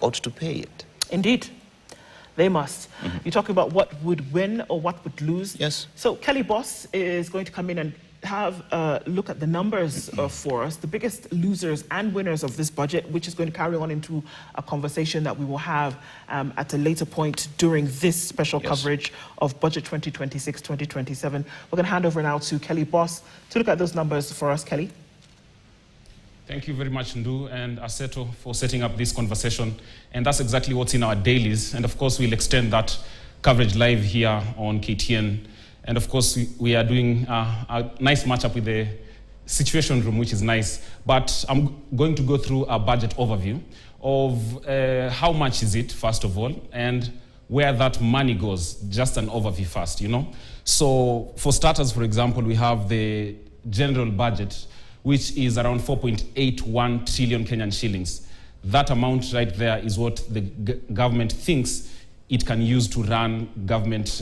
ought to pay it. Indeed, they must. You're talking about what would win or what would lose. Yes. So Kelly Boss is going to come in and have a look at the numbers for us, the biggest losers and winners of this budget, which is going to carry on into a conversation that we will have at a later point during this special coverage of Budget 2026-2027. We're going to hand over now to Kelly Boss to look at those numbers for us. Kelly. Thank you very much, Ndu and Aseto, for setting up this conversation. And that's exactly what's in our dailies. And of course, we'll extend that coverage live here on KTN. And of course, we are doing a nice matchup with the Situation Room, which is nice. But I'm going to go through a budget overview of how much is it, first of all, and where that money goes. Just an overview first, you know. So for starters, for example, we have the general budget, which is around 4.81 trillion Kenyan shillings. That amount right there is what the government thinks it can use to run government,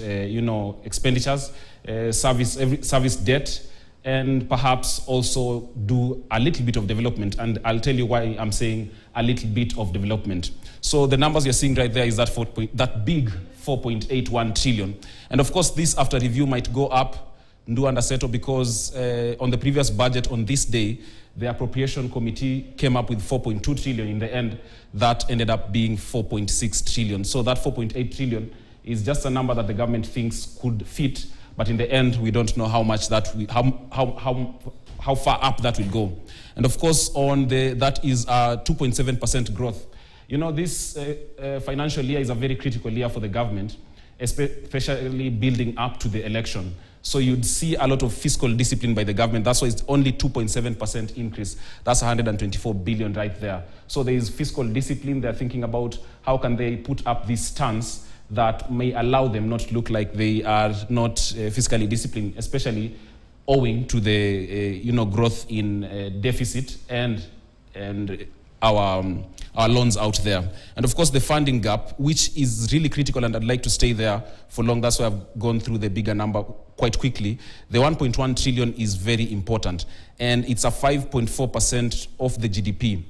expenditures, service debt, and perhaps also do a little bit of development. And I'll tell you why I'm saying a little bit of development. So the numbers you're seeing right there is that big 4.81 trillion. And of course, this after review might go up, Ndu and Aseto, because on the previous budget on this day, the appropriation committee came up with 4.2 trillion. In the end, that ended up being 4.6 trillion. So that 4.8 trillion is just a number that the government thinks could fit, but in the end, we don't know how much that how far up that will go. And of course, that is a 2.7% growth. You know, this financial year is a very critical year for the government, especially building up to the election. So you'd see a lot of fiscal discipline by the government. That's why it's only 2.7% increase. That's 124 billion right there. So there is fiscal discipline. They're thinking about how can they put up this stance that may allow them not to look like they are not fiscally disciplined, especially owing to the growth in deficit and our loans out there. And of course, the funding gap, which is really critical, and I'd like to stay there for long. That's why I've gone through the bigger number quite quickly. The 1.1 trillion is very important, and it's a 5.4% of the GDP.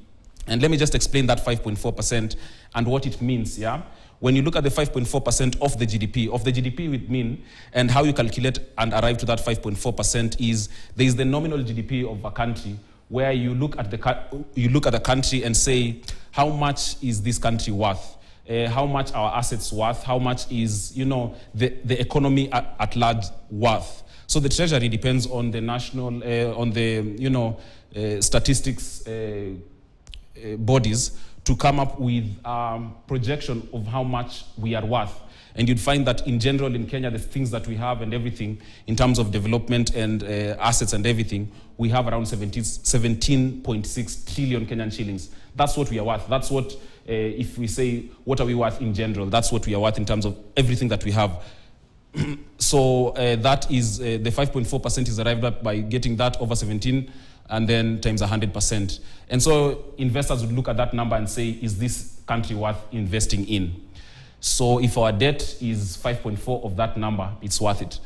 And let me just explain that 5.4% and what it means, yeah? When you look at the 5.4% of the GDP would mean, and how you calculate and arrive to that 5.4% is, there is the nominal GDP of a country, where you look at the country and say, how much is this country worth? How much our assets worth? How much is the economy at large worth? So the treasury depends on the national, statistics bodies to come up with projection of how much we are worth. And you'd find that in general in Kenya, the things that we have and everything in terms of development and assets and everything, we have around 17.6 trillion Kenyan shillings. That's what we are worth. That's what, if we say, what are we worth in general? That's what we are worth in terms of everything that we have. So that is, the 5.4% is arrived at by getting that over 17 and then times 100%. And so investors would look at that number and say, is this country worth investing in? So if our debt is 5.4 of that number, it's worth it.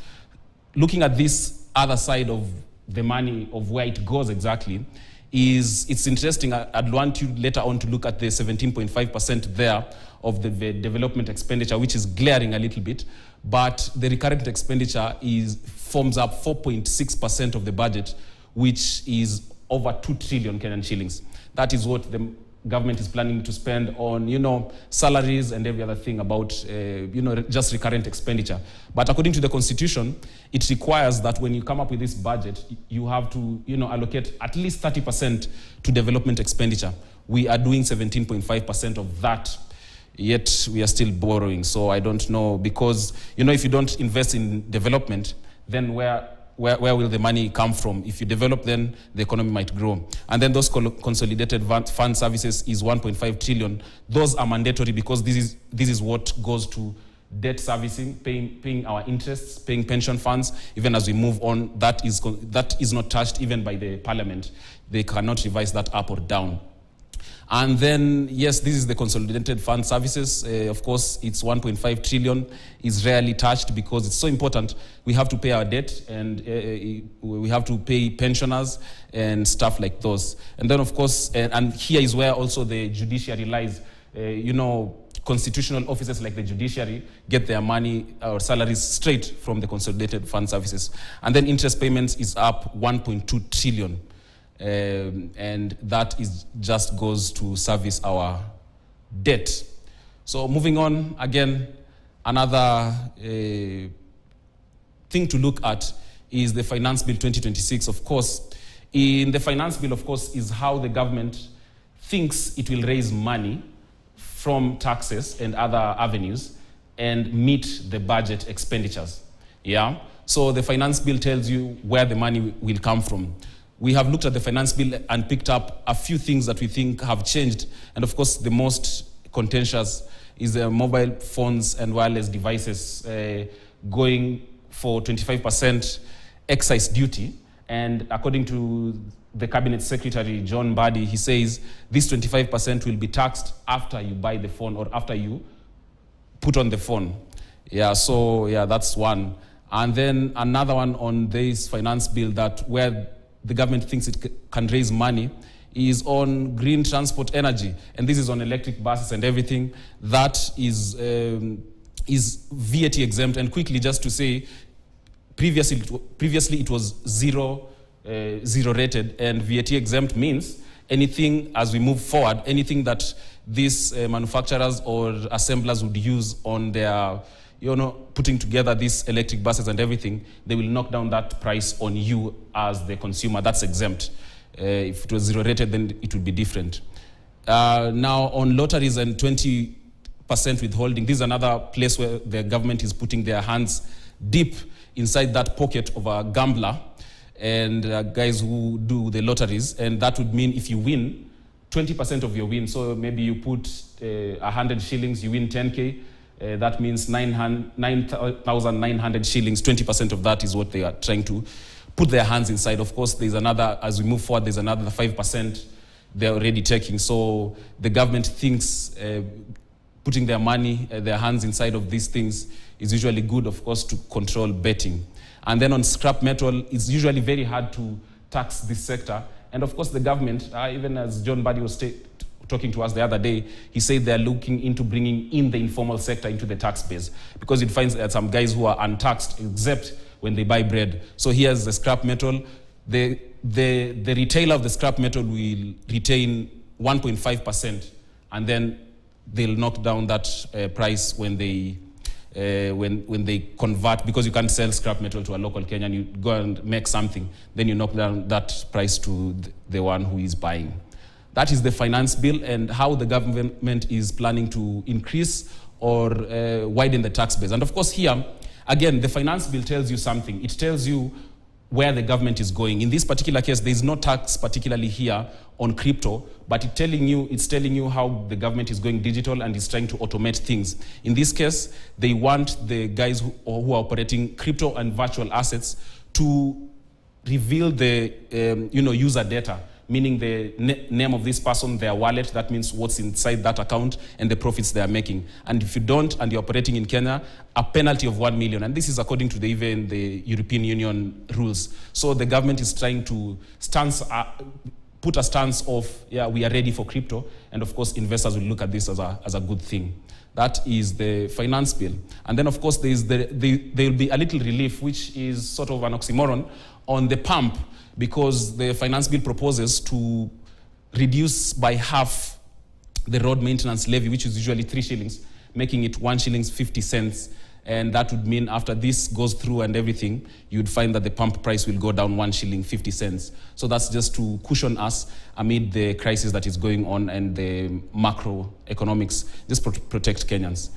Looking at this other side of the money, of where it goes exactly, it's interesting. I'd want you later on to look at the 17.5% there of the development expenditure, which is glaring a little bit, but the recurrent expenditure forms up 4.6% of the budget, which is over 2 trillion Kenyan shillings. That is what the government is planning to spend on, salaries and every other thing about, just recurrent expenditure. But according to the Constitution, it requires that when you come up with this budget, you have to, allocate at least 30% to development expenditure. We are doing 17.5% of that, yet we are still borrowing. So I don't know, because, if you don't invest in development, then where will the money come from? If you develop, then the economy might grow. And then those consolidated fund services is 1.5 trillion. Those are mandatory because this is what goes to debt servicing, paying our interests, paying pension funds. Even as we move on, that is not touched even by the parliament. They cannot revise that up or down. And then, yes, this is the consolidated fund services. Of course, it's 1.5 trillion. It's rarely touched because it's so important. We have to pay our debt and we have to pay pensioners and stuff like those. And then, of course, and here is where also the judiciary lies. constitutional offices like the judiciary get their money or salaries straight from the consolidated fund services. And then interest payments is up 1.2 trillion. And that is just goes to service our debt. So moving on, again, another thing to look at is the Finance Bill 2026. Of course, in the Finance Bill, of course, is how the government thinks it will raise money from taxes and other avenues and meet the budget expenditures. Yeah. So the Finance Bill tells you where the money will come from. We have looked at the Finance Bill and picked up a few things that we think have changed. And of course, the most contentious is the mobile phones and wireless devices going for 25% excise duty. And according to the Cabinet Secretary, John Mbadi, he says this 25% will be taxed after you buy the phone or after you put on the phone. Yeah, so yeah, that's one. And then another one on this Finance Bill that where the government thinks it can raise money is on green transport energy. And this is on electric buses and everything. That is VAT exempt. And quickly, just to say, previously it was zero rated, and VAT exempt means anything as we move forward, anything that these manufacturers or assemblers would use on their, putting together these electric buses and everything, they will knock down that price on you as the consumer. That's exempt. If it was zero rated, then it would be different. Now on lotteries and 20% withholding, this is another place where the government is putting their hands deep inside that pocket of a gambler and guys who do the lotteries. And that would mean if you win, 20% of your win, so maybe you put 100 shillings, you win 10K, that means 9,900 shillings, 20% of that is what they are trying to put their hands inside. Of course, there's another, as we move forward, there's another 5% they're already taking. So the government thinks putting their money, their hands inside of these things is usually good, of course, to control betting. And then on scrap metal, it's usually very hard to tax this sector. And of course, the government, even as John Mbadi was talking to us the other day, he said they're looking into bringing in the informal sector into the tax base, because it finds that some guys who are untaxed, except when they buy bread. So here's the scrap metal. The retailer of the scrap metal will retain 1.5%, and then they'll knock down that price when they convert, because you can't sell scrap metal to a local Kenyan. You go and make something, then you knock down that price to the one who is buying. That is the Finance Bill and how the government is planning to increase or widen the tax base. And of course here, again, the Finance Bill tells you something. It tells you where the government is going. In this particular case, there is no tax particularly here on crypto, but it's telling you how the government is going digital and is trying to automate things. In this case, they want the guys who are operating crypto and virtual assets to reveal the user data, meaning the name of this person, their wallet, that means what's inside that account and the profits they are making. And if you don't, and you're operating in Kenya, a penalty of 1 million. And this is according to even the European Union rules. So the government is trying to put a stance of, yeah, we are ready for crypto. And of course, investors will look at this as a good thing. That is the Finance Bill. And then of course, there will be a little relief, which is sort of an oxymoron, on the pump, because the Finance Bill proposes to reduce by half the road maintenance levy, which is usually 3 shillings, making it 1 shilling 50 cents. And that would mean after this goes through and everything, you'd find that the pump price will go down 1 shilling 50 cents. So that's just to cushion us amid the crisis that is going on and the macroeconomics, just protect Kenyans.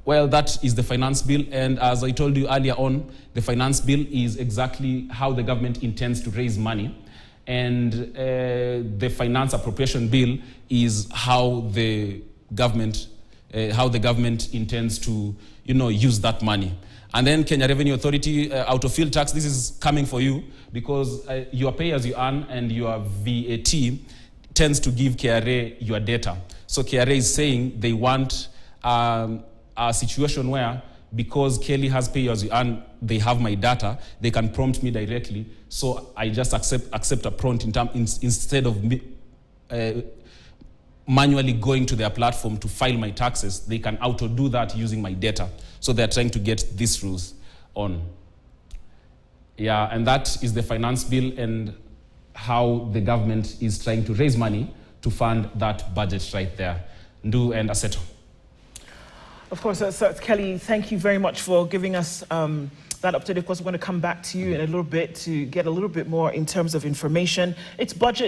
Well, that is the Finance Bill, and as I told you earlier on, the Finance Bill is exactly how the government intends to raise money, and the Finance Appropriation Bill is how the government intends to, use that money. And then Kenya Revenue Authority, out-of-field tax, this is coming for you because your pay as you earn and your VAT tends to give KRA your data. So KRA is saying they want a situation where, because Kelly has pay as you earn, they have my data, they can prompt me directly. So I just accept a prompt instead of manually going to their platform to file my taxes, they can auto-do that using my data. So they're trying to get these rules on. Yeah, and that is the finance bill and how the government is trying to raise money to fund that budget right there. Ndu and Aseto. Of course, that's Kelly, thank you very much for giving us that update. Of course, we're going to come back to you in a little bit to get a little bit more in terms of information. It's budget